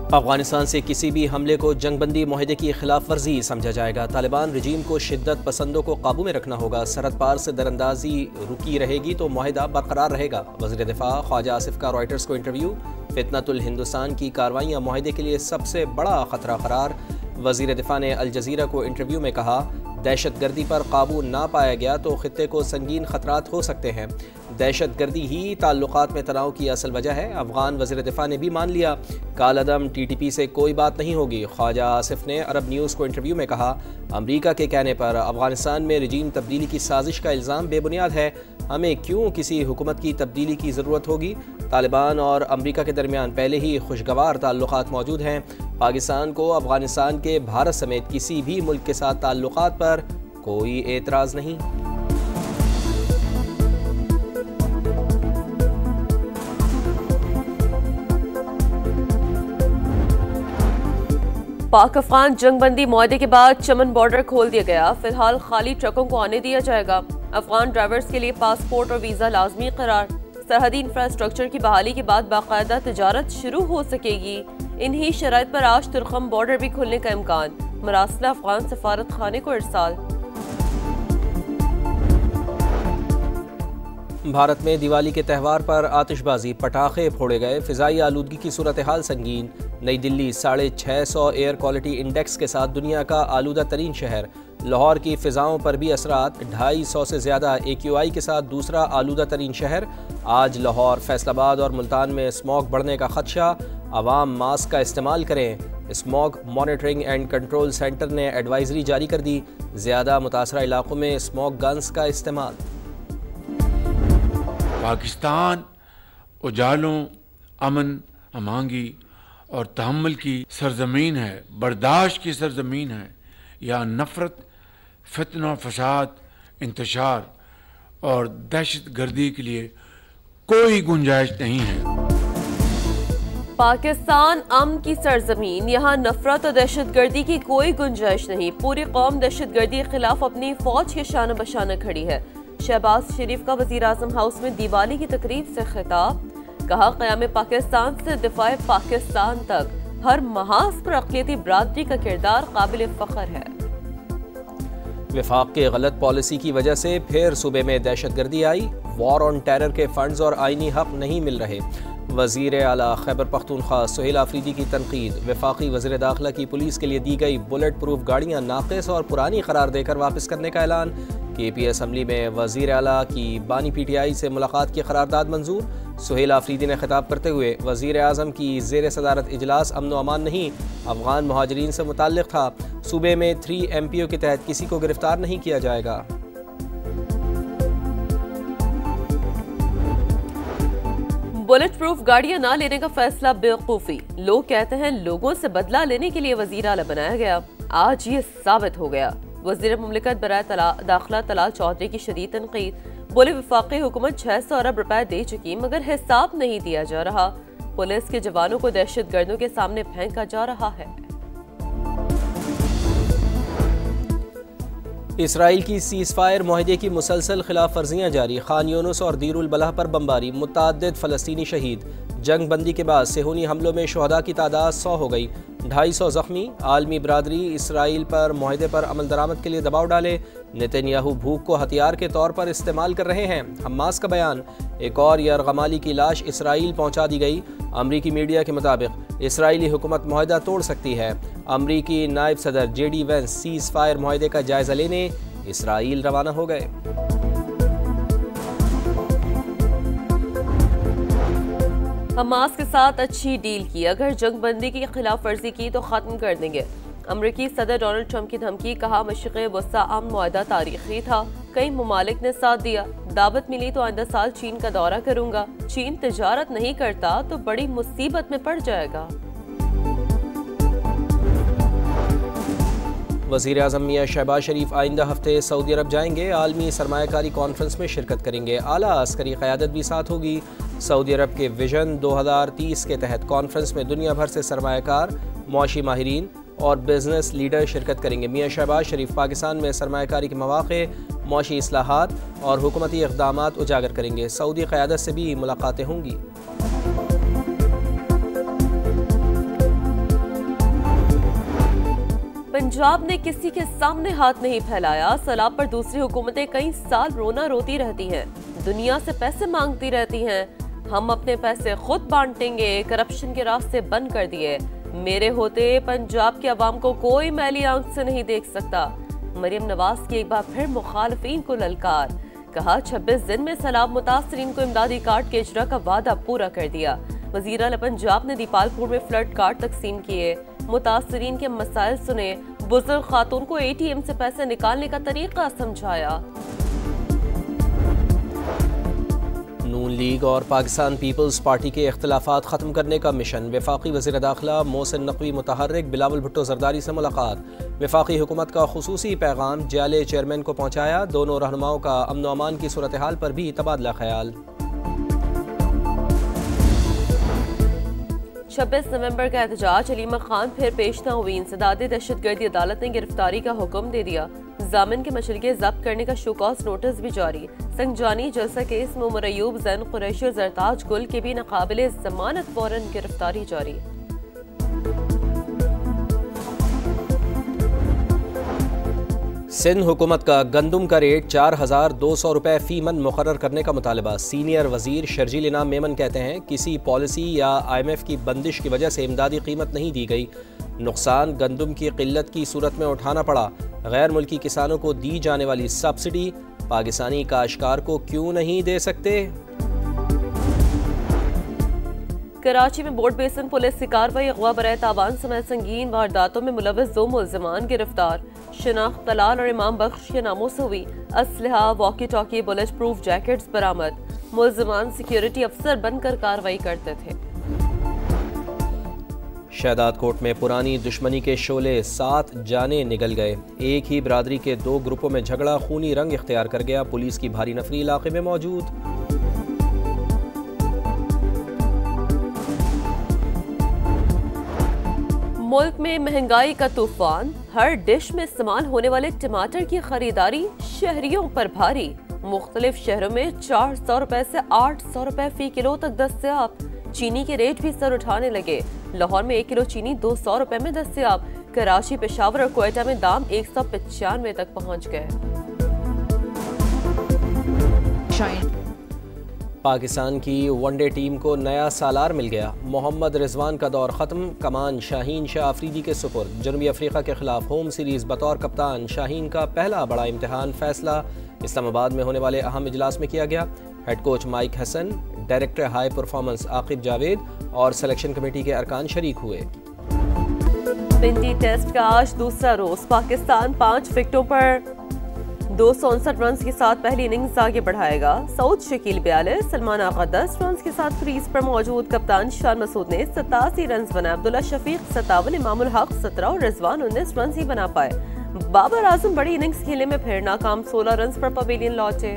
अफगानिस्तान से किसी भी हमले को जंगबंदी मुआहदे की खिलाफ वर्जी समझा जाएगा। तालिबान रजीम को शिद्दत पसंदों को काबू में रखना होगा। सरहद पार से दरअंदाजी रुकी रहेगी तो मुआहदा बरकरार रहेगा। वज़ीर दिफा ख्वाजा आसिफ का रॉयटर्स को इंटरव्यू। फितनतुल हिंदुस्तान की कार्रवाइयाँ मुआहदे के लिए सबसे बड़ा खतरा करार। वज़ीर दिफा ने अल जज़ीरा को इंटरव्यू में कहा, दहशत गर्दी पर काबू ना पाया गया तो खित्ते को संगीन खतरात हो सकते हैं। दहशत गर्दी ही ताल्लुकात में तनाव की असल वजह है। अफगान वज़ीर दिफा ने भी मान लिया, कालअदम TTP से कोई बात नहीं होगी। ख्वाजा आसिफ ने अरब न्यूज़ को इंटरव्यू में कहा, अमरीका के कहने पर अफगानिस्तान में रजीम तब्दीली की साजिश का इल्ज़ाम बेबुनियाद है। हमें क्यों किसी हुकूमत की तब्दीली की ज़रूरत होगी। तालिबान और अमरीका के दरमियान पहले ही खुशगवार ताल्लुकात मौजूद हैं। पाकिस्तान को अफगानिस्तान के भारत समेत किसी भी मुल्क के साथ ताल्लुकात पर कोई एतराज़ नहीं। पाक अफगान जंगबंदी मुआहदे के बाद चमन बॉर्डर खोल दिया गया। फिलहाल खाली ट्रकों को आने दिया जाएगा। अफगान ड्राइवर्स के लिए पासपोर्ट और वीज़ा लाजमी करार। सरहदी इंफ्रास्ट्रक्चर की बहाली के बाद बाकायदा तजारत शुरू हो सकेगी। इन्हीं शराइत पर आज तुर्खम बॉर्डर भी खुलने का इम्कान। मरासला अफगान सफारत खाने को इरसाल। भारत में दिवाली के त्यौहार पर आतिशबाजी पटाखे फोड़े गए। फ़िज़ाई आलूदगी की सूरत हाल संगीन। नई दिल्ली 650 एयर क्वालिटी इंडेक्स के साथ दुनिया का आलूदा तरीन शहर। लाहौर की फ़िज़ाओं पर भी असरात। 250 से ज़्यादा AQI के साथ दूसरा आलूदा तरीन शहर। आज लाहौर, फैसलाबाद और मुल्तान में स्मॉग बढ़ने का खदशा। आवाम मास्क का इस्तेमाल करें। Smog monitoring and control centre ने एडवाइजरी जारी कर दी। ज़्यादा मुतासरा इलाकों में स्मॉग गन्स का इस्तेमाल। पाकिस्तान उजालों, अमन, अमांगी और तहम्मुल की सरजमीन है, बर्दाश्त की सरजमीन है। यहाँ नफरत, फितना, फसाद, इंतशार और दहशत गर्दी के लिए कोई गुंजाइश नहीं है। पाकिस्तान अमन की सरजमीन, यहाँ नफरत और दहशत गर्दी की कोई गुंजाइश नहीं। पूरी कौम दहशत गर्दी के खिलाफ अपनी फौज के शान बशाना खड़ी है। शहबाज शरीफ का वज़ीर आज़म हाउस में दिवाली की तकरीब से खिताब। कहा, क़याम पाकिस्तान से दिफाए पाकिस्तान तक हर महाज पर अक़लियती बरादरी का किरदार काबिल फ़ख्र है। वफाक के गलत पॉलिसी की वजह से फिर सूबे में दहशत गर्दी आई। वॉर ऑन टेरर के फंड्स और आईनी हक नहीं मिल रहे। वज़ीर आला खैबर पख्तूनख्वा सुहेल आफरीदी की तनकीद। वफाकी वज़ीर दाखिला की पुलिस के लिए दी गई बुलेट प्रूफ गाड़ियाँ नाक़िस और पुरानी करार देकर वापस करने का ऐलान। KP असम्बली में वज़ीर आला की बानी PTI से मुलाकात की करारदाद मंजूर। सुहेल आफरीदी ने खिताब करते हुए, वज़ीर आज़म की ज़ेर सदारत इजलास अमन व अमान नहीं, अफ़गान महाजरीन से मुताल्लिक़ था। सूबे में 3 MPO के तहत किसी को गिरफ्तार नहीं किया जाएगा। बुलेट प्रूफ गाड़ियां ना लेने का फैसला बेवकूफ़ी। लोग कहते हैं लोगों से बदला लेने के लिए वज़ीर आला बनाया गया। आज ये साबित हो गया। वज़ीर मुमलिकत बराए दाखिला तलाल चौधरी की शदीद तनकीद। बोले, वफाकी हुकूमत 600 अरब रुपए दे चुकी मगर हिसाब नहीं दिया जा रहा। पुलिस के जवानों को दहशत गर्दों के सामने फेंका जा रहा है। इसराइल की सीज़फायर मुआहदे की मुसलसल खिलाफ वर्जियाँ जारी। खान यूनुस और दीरुल बलाह पर बमबारी। मुतअद्दिद फ़लस्तीनी शहीद। जंग बंदी के बाद सेहूनी हमलों में शुहदा की तादाद 100 हो गई। 250 ज़ख्मी। आलमी बरादरी इसराइल पर मुआहदे पर अमल दरामद के लिए दबाव डाले। नेतन्याहू भूख को हथियार के तौर पर इस्तेमाल कर रहे हैं। हमास का बयान। एक और यरगमाली की लाश इसराइल पहुँचा दी गई। अमरीकी मीडिया के मुताबिक इसराइली हुकूमत मुआहदा तोड़ सकती है। अमरीकी नायब सदर JD वेंस सीज़ फायर मुआहदे का जायजा लेने इसराइल रवाना हो गए। हमास के साथ अच्छी डील की, अगर जंग बंदी की खिलाफ वर्जी की तो खत्म कर देंगे। अमरीकी सदर डोनाल्ड ट्रंप की धमकी। कहा, मशरिक़ वस्ता अमन मुआहदा तारीखी था, कई ममालिक ने साथ दिया। दावत मिली तो आइंदा साल चीन का दौरा करूंगा। चीन तिजारत नहीं करता तो बड़ी मुसीबत में पड़ जाएगा। वज़ीर आज़म मियां शहबाज शरीफ आइंदा हफ्ते सऊदी अरब जाएंगे। आलमी सरमायाकारी कॉन्फ्रेंस में शिरकत करेंगे। आला अस्करी क़यादत भी साथ होगी। सऊदी अरब के विजन 2030 के तहत कॉन्फ्रेंस में दुनिया भर से सरमायाकार, मुआशी माहिरीन और बिजनेस लीडर शिरकत करेंगे। मियां शहबाज शरीफ पाकिस्तान में सरमायाकारी के मौक़े, मुआशी इस्लाहात और हुकूमती इक़दामात उजागर करेंगे। सऊदी क़यादत से भी मुलाकातें होंगी। पंजाब ने किसी के सामने हाथ नहीं फैलाया। सैलाब पर दूसरी हुकूमतें कई साल रोना रोती रहती हैं, दुनिया से पैसे मांगती रहती हैं। हम अपने पैसे खुद बांटेंगे, करप्शन के रास्ते बंद कर दिए। मेरे होते पंजाब के अवाम को कोई मैली आंख से नहीं देख सकता। मरियम नवाज की एक बार फिर मुखालफीन को ललकार, कहा 26 दिन में सैलाब मुतासरीन को इमदादी कार्ड के इजरा का वादा पूरा कर दिया। वज़ीर आला पंजाब ने दीपालपुर में फ्लड कार्ड तकसीम किए, मुतासरीन के मसाइल सुने, बुजुर्ग खातून को ATM से पैसे निकालने का तरीका समझाया। नून लीग और पाकिस्तान पीपल्स पार्टी के इख्तिलाफात ख़त्म करने का मिशन। वफाकी वज़ीर दाखिला मोहसिन नकवी मुतहर्रिक बिलावल भुट्टो जरदारी से मुलाकात। वफाकी हुकूमत का खुसूसी पैगाम जाले चेयरमैन को पहुँचाया। दोनों रहनुमाओं का अमन व अमान की सूरत हाल पर भी तबादला ख्याल। 26 नवंबर का एहतजाज, अलीमा खान फिर पेश न हुई। इंसदादी दहशतगर्दी अदालत ने गिरफ्तारी का हुक्म दे दिया। जामिन के मशरके जब्त करने का शोकॉज नोटिस भी जारी। संगजानी जलसा केस में उमर अयूब, जैन कुरैशी और जरताज गुल के भी नाकाबिले जमानत वारंट गिरफ्तारी जारी। सिंध हुकूमत का गंदम का रेट 4,200 रुपये फी मन मुकर्रर करने का मुतालबा। सीनियर वजीर शर्जील इनाम मेमन कहते हैं किसी पॉलिसी या IMF की बंदिश की वजह से इमदादी कीमत नहीं दी गई। नुकसान गंदम की किल्लत की सूरत में उठाना पड़ा। गैर मुल्की किसानों को दी जाने वाली सब्सिडी पाकिस्तानी काश्तकार को क्यों नहीं दे सकते। कराची में बोर्ड बेसन पुलिस की कार्रवाई, अगवा बराए तावान समेत संगीन वारदातों में मुलविस 2 मुल्जिमान गिरफ्तार। शनाख्त तलाल और इमाम बख्श के नामों से हुई। असलहा, walkie talkie, bullet proof jackets बरामद। मुल्जिमान सिक्योरिटी अफसर बनकर कार्रवाई करते थे। शहदाद कोट में पुरानी दुश्मनी के शोले, 7 जाने निकल गए। एक ही बरादरी के 2 ग्रुपों में झगड़ा खूनी रंग इख्तियार कर गया। पुलिस की भारी नफरी इलाके में मौजूद। मुल्क में महंगाई का तूफान, हर डिश में इस्तेमाल होने वाले टमाटर की खरीदारी शहरियों पर भारी। मुख्तलिफ शहरों में 400 रुपए से 800 रुपए फी किलो तक दस्तयाब। चीनी के रेट भी सर उठाने लगे। लाहौर में 1 किलो चीनी 200 रुपए में दस्तयाब। कराची, पेशावर और क्वेटा में दाम 195 तक पहुंच गए। पाकिस्तान की वनडे टीम को नया सालार मिल गया। मोहम्मद रिजवान का दौर ख़त्म, कमान शाहीन शाह अफरीदी के सुपुर्द। जनूबी अफ्रीका के खिलाफ होम सीरीज बतौर कप्तान शाहीन का पहला बड़ा इम्तिहान फैसला इस्लामाबाद में होने वाले अहम इजलास में किया गया। Head coach Mike Hesson, director high performance Aqib Javed और सिलेक्शन कमेटी के अरकान शरीक हुए। पिंडी टेस्ट का आज दूसरा रोज। पाकिस्तान 5 विकेटों पर 259 रन के साथ पहली इनिंग्स आगे बढ़ाएगा। सऊद शकील 42, सलमान आगा 10 रन के साथ क्रीज पर मौजूद। कप्तान शान मसूद ने 87 रन बनाए। अब्दुल्ला शफीक 57, इमामुल हक 17 और रिजवान 19 रन ही बना पाए। बाबर आजम बड़ी इनिंग्स खेलने में फिर नाकाम, 16 रन पर पवेलियन लौटे।